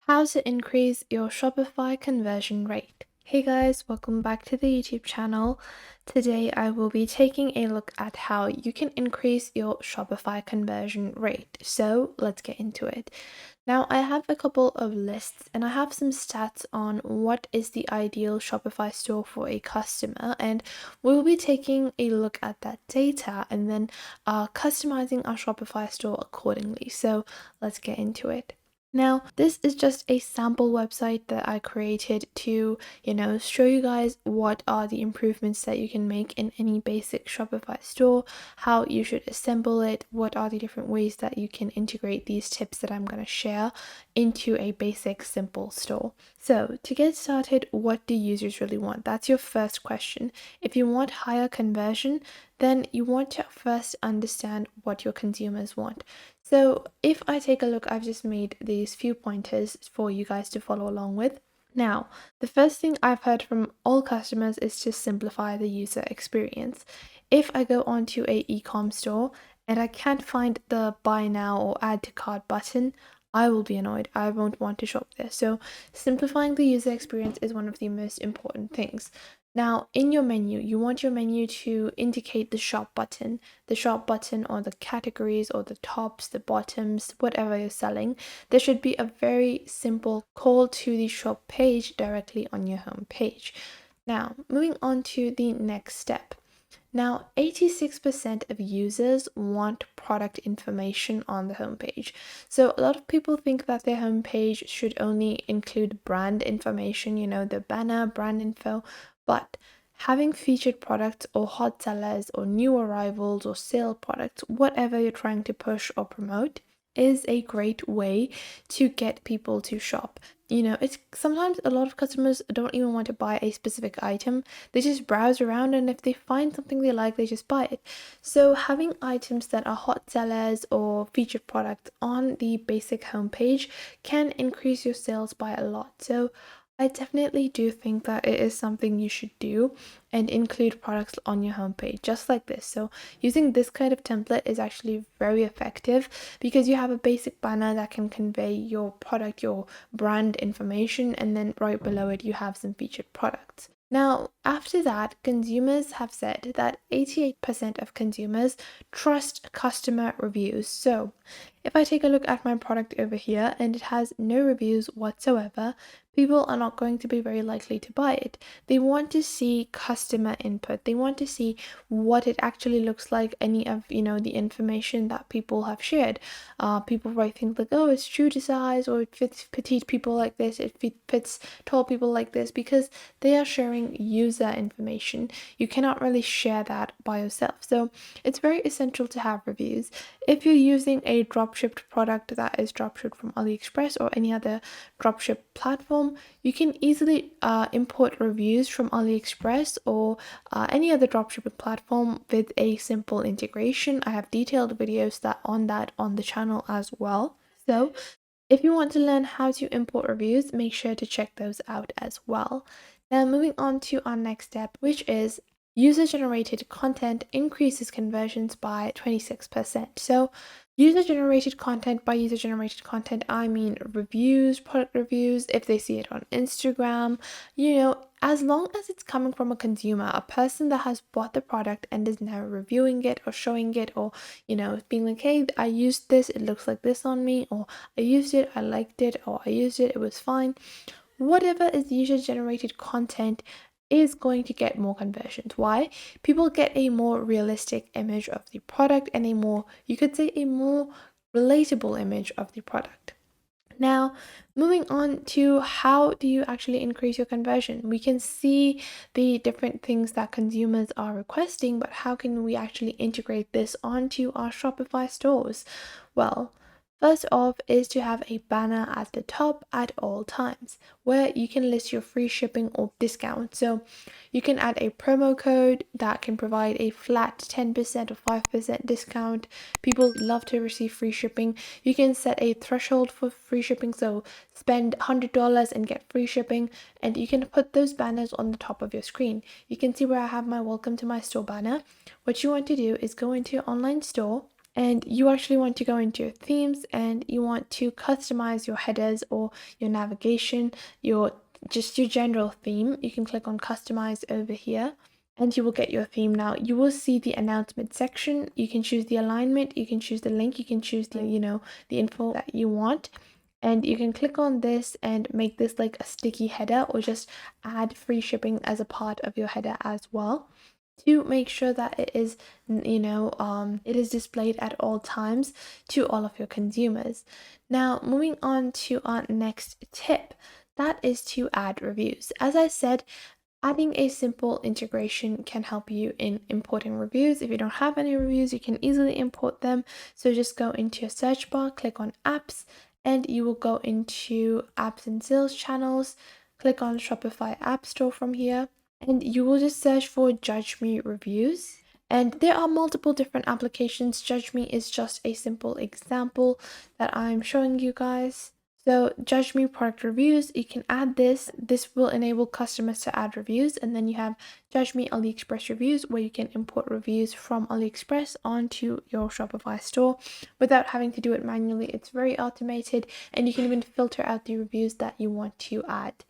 How to increase your Shopify conversion rate. Hey guys, welcome back to the YouTube channel. Today I will be taking a look at how you can increase your Shopify conversion rate. So let's get into it. Now I have a couple of lists and I have some stats on what is the ideal Shopify store for a customer, and we'll be taking a look at that data and then customizing our Shopify store accordingly. So let's get into it. Now, this is just a sample website that I created to, show you guys what are the improvements that you can make in any basic Shopify store, how you should assemble it, what are the different ways that you can integrate these tips that I'm going to share into a basic simple store. So, to get started, what do users really want? That's your first question. If you want higher conversion, then you want to first understand what your consumers want. So if I take a look, I've just made these few pointers for you guys to follow along with. Now, the first thing I've heard from all customers is to simplify the user experience. If I go onto a e-com store and I can't find the buy now or add to cart button, I will be annoyed. I won't want to shop there. So simplifying the user experience is one of the most important things. Now, in your menu, you want your menu to indicate the shop button or the categories or the tops, the bottoms, whatever you're selling. There should be a very simple call to the shop page directly on your home page. Now, moving on to the next step. Now, 86% of users want product information on the homepage. So a lot of people think that their homepage should only include brand information, the banner, brand info, but having featured products or hot sellers or new arrivals or sale products, whatever you're trying to push or promote, is a great way to get people to shop. It's sometimes a lot of customers don't even want to buy a specific item. They just browse around, and if they find something they like, they just buy it. So having items that are hot sellers or featured products on the basic homepage can increase your sales by a lot. So I definitely do think that it is something you should do and include products on your homepage just like this. So using this kind of template is actually very effective because you have a basic banner that can convey your product, your brand information, and then right below it you have some featured products. Now, after that, consumers have said that 88% of consumers trust customer reviews. So, if I take a look at my product over here and it has no reviews whatsoever, people are not going to be very likely to buy it. They want to see customer input. They want to see what it actually looks like, any of, the information that people have shared. People write things like, oh, it's true to size, or it fits petite people like this, it fits tall people like this, because they are sharing user information. You cannot really share that by yourself. So it's very essential to have reviews. If you're using a dropshipped product that is dropshipped from AliExpress or any other dropship platform, you can easily import reviews from AliExpress or any other dropshipping platform with a simple integration. I have detailed videos on the channel as well. So if you want to learn how to import reviews, make sure to check those out as well. Now, moving on to our next step, which is user-generated content increases conversions by 26%. So user-generated content, by user-generated content, I mean reviews, product reviews, if they see it on Instagram, as long as it's coming from a consumer, a person that has bought the product and is now reviewing it or showing it, or, being like, hey, I used this, it looks like this on me, or I used it, I liked it, or I used it, it was fine. Whatever is user-generated content is going to get more conversions. Why? People get a more realistic image of the product and you could say a more relatable image of the product. Now, moving on to how do you actually increase your conversion? We can see the different things that consumers are requesting, but how can we actually integrate this onto our Shopify stores? Well, first off is to have a banner at the top at all times where you can list your free shipping or discount. So you can add a promo code that can provide a flat 10% or 5% discount. People love to receive free shipping. You can set a threshold for free shipping, so spend $100 and get free shipping, and you can put those banners on the top of your screen. You can see where I have my welcome to my store banner. What you want to do is go into your online store and you actually want to go into your themes and you want to customize your headers or your navigation, your general theme, you can click on customize over here and you will get your theme. Now you will see the announcement section. You can choose the alignment, you can choose the link, you can choose the the info that you want, and you can click on this and make this like a sticky header or just add free shipping as a part of your header as well, to make sure that it is it is displayed at all times to all of your consumers. Now moving on to our next tip, that is to add reviews. As I said, adding a simple integration can help you in importing reviews. If you don't have any reviews, you can easily import them. So just go into your search bar, click on apps, and you will go into apps and sales channels, click on Shopify App Store from here, and you will just search for Judge Me reviews. And there are multiple different applications. Judge Me is just a simple example that I'm showing you guys. So Judge Me product reviews, you can add this. This will enable customers to add reviews. And then you have Judge Me AliExpress reviews, where you can import reviews from AliExpress onto your Shopify store without having to do it manually. It's very automated, and you can even filter out the reviews that you want to add.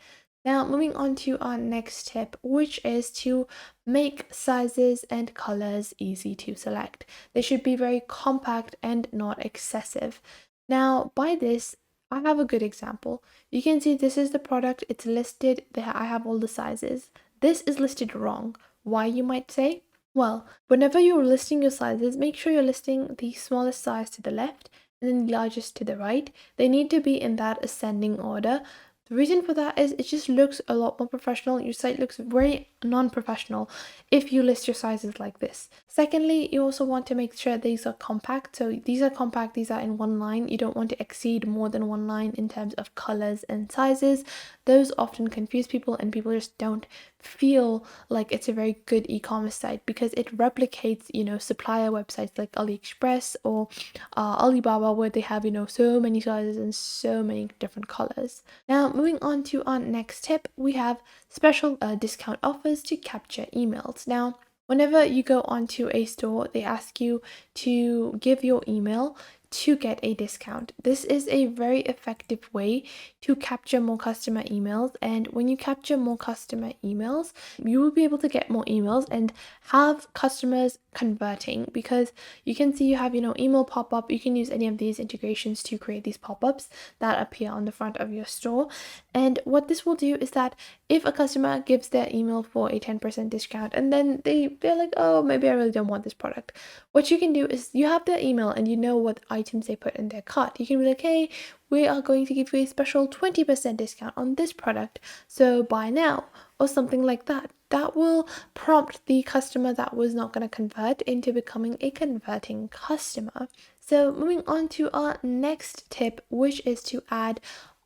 Now moving on to our next tip, which is to make sizes and colors easy to select. They should be very compact and not excessive. Now by this, I have a good example. You can see this is the product, it's listed there. I have all the sizes. This is listed wrong. Why, you might say? Well, whenever you're listing your sizes, make sure you're listing the smallest size to the left and then the largest to the right. They need to be in that ascending order. The reason for that is it just looks a lot more professional. Your site looks very non-professional if you list your sizes like this. Secondly, you also want to make sure these are compact. So these are compact, these are in one line. You don't want to exceed more than one line in terms of colors and sizes. Those often confuse people, and people just don't feel like it's a very good e-commerce site because it replicates, supplier websites like AliExpress or Alibaba, where they have, so many sizes and so many different colors. Now, moving on to our next tip, we have special discount offers to capture emails. Now, whenever you go onto a store, they ask you to give your email to get a discount. This is a very effective way to capture more customer emails, and when you capture more customer emails, you will be able to get more emails and have customers converting, because you can see you have email pop-up. You can use any of these integrations to create these pop-ups that appear on the front of your store. And what this will do is that if a customer gives their email for a 10% discount and then they're like, oh, maybe I really don't want this product, what you can do is you have their email and you know what items they put in their cart. You can be like, hey, we are going to give you a special 20% discount on this product, so buy now, or something like that. That will prompt the customer that was not going to convert into becoming a converting customer. So moving on to our next tip, which is to add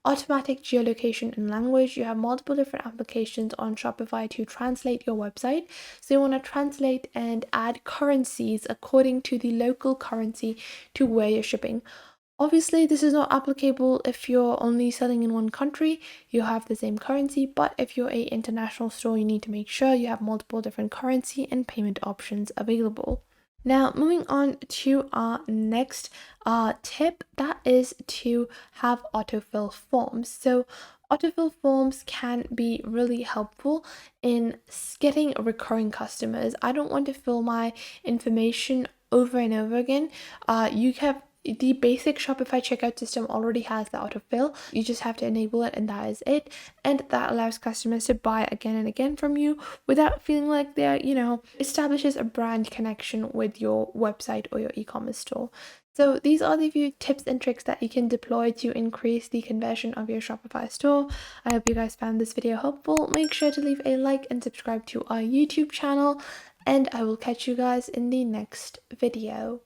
automatic geolocation and language. You have multiple different applications on Shopify to translate your website. So you want to translate and add currencies according to the local currency to where you're shipping. Obviously, this is not applicable if you're only selling in one country, you have the same currency, but if you're an international store, you need to make sure you have multiple different currency and payment options available. Now, moving on to our next tip, that is to have autofill forms. So autofill forms can be really helpful in getting recurring customers. I don't want to fill my information over and over again. You have the basic Shopify checkout system already has the autofill. You just have to enable it, and that is it. And that allows customers to buy again and again from you without feeling like they're, establishes a brand connection with your website or your e-commerce store. So these are the few tips and tricks that you can deploy to increase the conversion of your Shopify store. I hope you guys found this video helpful. Make sure to leave a like and subscribe to our YouTube channel, and I will catch you guys in the next video.